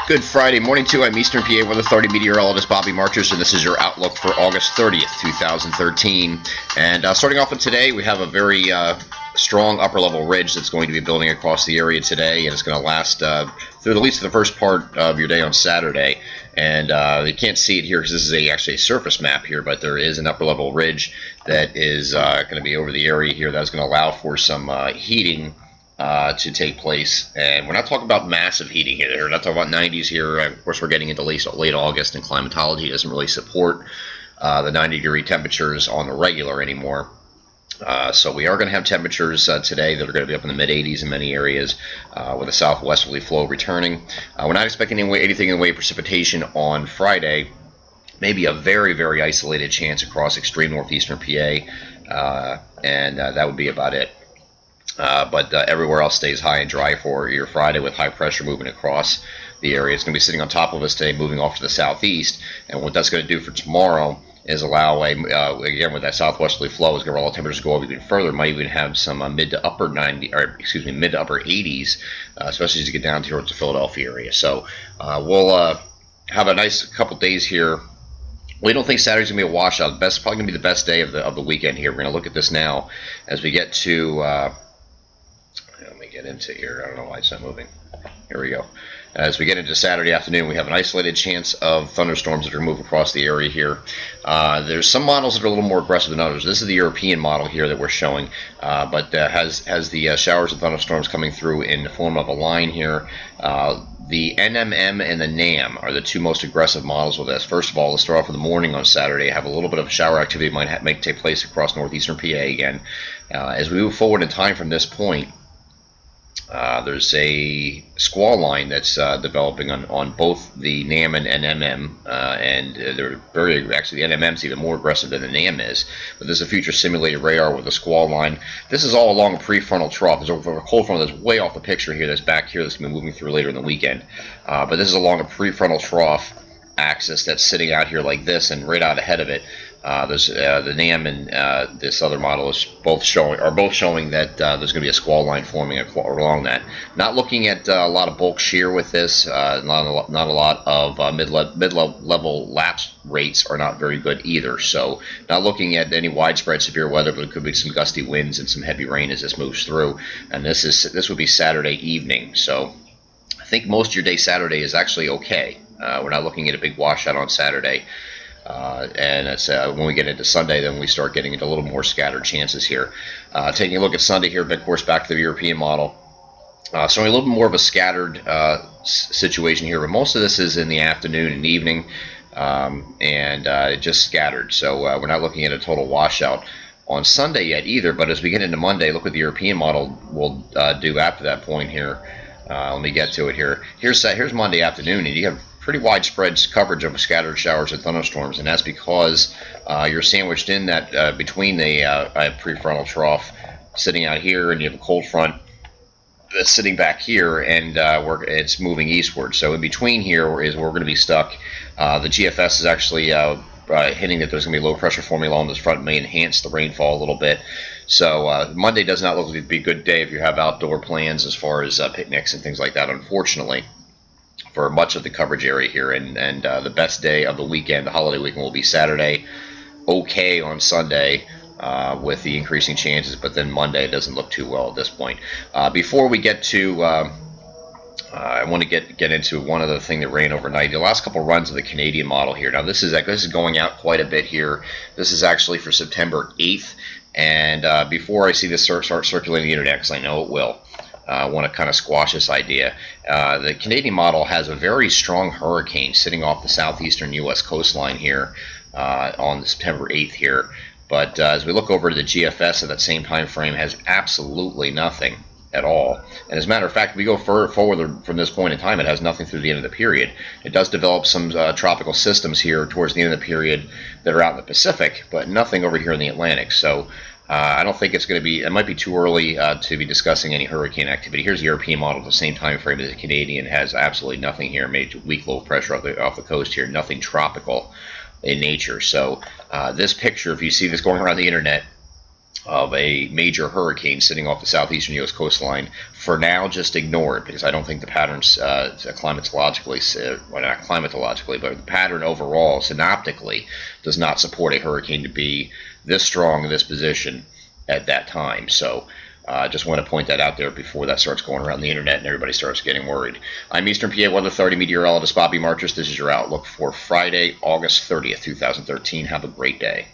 Good Friday morning to you. I'm Eastern PA Weather Authority meteorologist Bobby Marchers, and this is your outlook for August 30th, 2013. And starting off with today, we have a very strong upper level ridge that's going to be building across the area today, and it's going to last through at least the first part of your day on Saturday. And you can't see it here because this is actually a surface map here, but there is an upper level ridge that is going to be over the area here that's going to allow for some heating to take place. And we're not talking about massive heating here. We're not talking about 90s here. Of course, we're getting into late August, and climatology doesn't really support the 90-degree temperatures on the regular anymore. So we are going to have temperatures today that are going to be up in the mid-80s in many areas with a southwesterly flow returning. We're not expecting anything in the way of precipitation on Friday. Maybe a very, very isolated chance across extreme northeastern PA, and that would be about it. But everywhere else stays high and dry for your Friday with high pressure moving across the area. It's going to be sitting on top of us today, moving off to the southeast. And what that's going to do for tomorrow is allow again, with that southwesterly flow, is going to allow temperatures to go up even further. Might even have some mid to upper 80s, especially as you get down towards the Philadelphia area. So we'll have a nice couple days here. We don't think Saturday's gonna be a washout. Probably gonna be the best day of the weekend here. We're gonna look at this now as we get to. Let me get into here. I don't know why it's not moving. Here we go. As we get into Saturday afternoon, we have an isolated chance of thunderstorms that are moving across the area here. There's some models that are a little more aggressive than others. This is the European model here that we're showing, but has the showers and thunderstorms coming through in the form of a line here. The NMM and the NAM are the two most aggressive models with this. First of all, let's start off with the morning on Saturday. Have a little bit of shower activity might take place across northeastern PA again. As we move forward in time from this point, there's a squall line that's developing on both the NAM and NMM, and they're actually the NMM is even more aggressive than the NAM is. But there's a future simulated radar with a squall line. This is all along a prefrontal trough. There's a cold front that's way off the picture here, that's back here, that's going to be moving through later in the weekend. But this is along a prefrontal trough axis that's sitting out here like this, and right out ahead of it, there's the NAM and this other model is both showing that there's going to be a squall line forming along that. Not looking at a lot of bulk shear with this. Not a lot of mid-level lapse rates are not very good either. So not looking at any widespread severe weather, but it could be some gusty winds and some heavy rain as this moves through. And this would be Saturday evening. So I think most of your day Saturday is actually okay. We're not looking at a big washout on Saturday. And it's when we get into Sunday, then we start getting into a little more scattered chances here. Taking a look at Sunday here, of course, back to the European model. So a little bit more of a scattered situation here, but most of this is in the afternoon and evening, and just scattered. So we're not looking at a total washout on Sunday yet either, but as we get into Monday, look what the European model will do after that point here. Let me get to it here. Here's Monday afternoon, and you have pretty widespread coverage of scattered showers and thunderstorms, and that's because you're sandwiched in that between the prefrontal trough sitting out here, and you have a cold front that's sitting back here, and it's moving eastward. So in between here is where we're going to be stuck. The GFS is actually hinting that there's going to be low pressure forming along this front, may enhance the rainfall a little bit. So Monday does not look like to be a good day if you have outdoor plans as far as picnics and things like that, unfortunately, for much of the coverage area here. And the best day of the weekend, the holiday weekend, will be Saturday. Okay on Sunday with the increasing chances, but then Monday doesn't look too well at this point. Before we get to I want to get into one other thing that ran overnight. The last couple runs of the Canadian model here. Now this is going out quite a bit here. This is actually for September 8th. And before I see this start circulating the internet, because I know it will, I want to kind of squash this idea. The Canadian model has a very strong hurricane sitting off the southeastern U.S. coastline here on September 8th here. But as we look over to the GFS at that same time frame, has absolutely nothing at all. And as a matter of fact, if we go forward from this point in time, it has nothing through the end of the period. It does develop some tropical systems here towards the end of the period that are out in the Pacific, but nothing over here in the Atlantic. So I don't think it's going to be, it might be too early to be discussing any hurricane activity. Here's the European model at the same time frame as the Canadian, has absolutely nothing here, major weak low pressure off the coast here, nothing tropical in nature. So this picture, if you see this going around the internet, of a major hurricane sitting off the southeastern U.S. coastline. For now, just ignore it, because I don't think the patterns climatologically, well, not climatologically, but the pattern overall, synoptically, does not support a hurricane to be this strong in this position at that time. So I just want to point that out there before that starts going around the internet and everybody starts getting worried. I'm Eastern PA Weather Authority meteorologist Bobby Marchus. This is your outlook for Friday, August 30th, 2013. Have a great day.